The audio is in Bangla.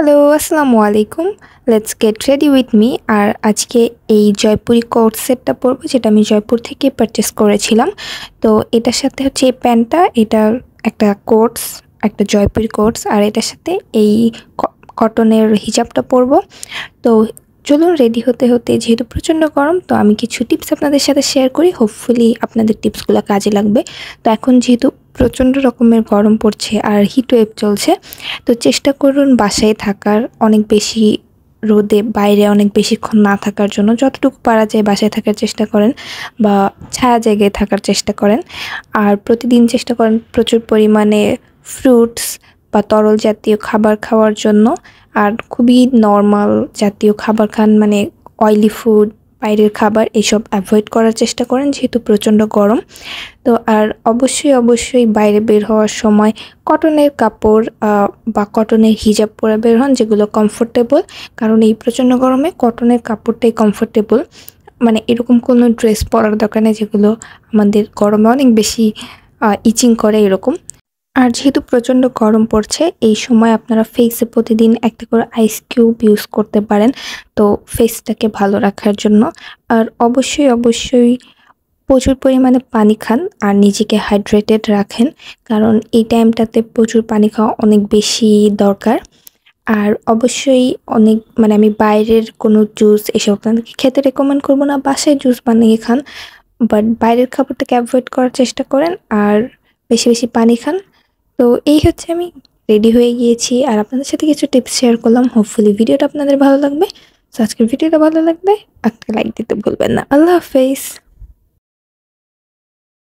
হ্যালো, আসসালামু আলাইকুম। Let's get ready with me. আর আজকে এই জয়পুরি কোট সেটটা পরবো, যেটা আমি জয়পুর থেকে পারচেস করেছিলাম। তো এটার সাথে হচ্ছে এই প্যান্টটা, এটার একটা কোটস, একটা জয়পুরি কোটস, আর এটার সাথে এই কটনের হিজাবটা পরবো। তো চলুন রেডি হতে হতে, যেহেতু প্রচণ্ড গরম, তো আমি কিছু টিপস আপনাদের সাথে শেয়ার করি। হোপফুলি আপনাদের টিপসগুলো কাজে লাগবে। তো এখন যেহেতু প্রচণ্ড রকমের গরম পড়ছে আর হিট ওয়েভ চলছে, তো চেষ্টা করুন বাসায় থাকার, অনেক বেশি রোদে বাইরে অনেক বেশিক্ষণ না থাকার জন্য। যতটুকু পারা যায় বাসায় থাকার চেষ্টা করেন বা ছায়া জায়গায় থাকার চেষ্টা করেন। আর প্রতিদিন চেষ্টা করেন প্রচুর পরিমাণে ফ্রুটস বা তরল জাতীয় খাবার খাওয়ার জন্য। আর খুবই নরমাল জাতীয় খাবার খান, মানে অয়েলি ফুড, বাইরের খাবার এসব অ্যাভয়েড করার চেষ্টা করেন, যেহেতু প্রচণ্ড গরম। তো আর অবশ্যই বাইরে বের হওয়ার সময় কটনের কাপড় বা কটনের হিজাব পরে বের হন, যেগুলো কমফোর্টেবল। কারণ এই প্রচণ্ড গরমে কটনের কাপড়টাই কমফোর্টেবল। মানে এরকম কোনো ড্রেস পরার দরকার নেই যেগুলো আমাদের গরমে অনেক বেশি ইচিং করে এরকম। আর যেহেতু প্রচণ্ড গরম পড়ছে, এই সময় আপনারা ফেসে প্রতিদিন একটা করে আইস কিউব ইউজ করতে পারেন, তো ফেসটাকে ভালো রাখার জন্য। আর অবশ্যই প্রচুর পরিমাণে পানি খান আর নিজেকে হাইড্রেটেড রাখেন, কারণ এই টাইমটাতে প্রচুর পানি খাওয়া অনেক বেশি দরকার। আর অবশ্যই মানে আমি বাইরের কোনো জুস এসব আপনাদেরকে খেতে রেকমেন্ড করবো না, বাসায় জুস বানিয়ে খান। বাট বাইরের খাবারটাকে অ্যাভয়েড করার চেষ্টা করেন আর বেশি পানি খান। তো এই হচ্ছে, আমি রেডি হয়ে গিয়েছি আর আপনাদের সাথে কিছু টিপস শেয়ার করলাম। হোপফুলি ভিডিওটা আপনাদের ভালো লাগবে। তো আজকের ভিডিওটা ভালো লাগবে, একটা লাইক দিতে ভুলবেন না। আল্লাহ হাফেজ।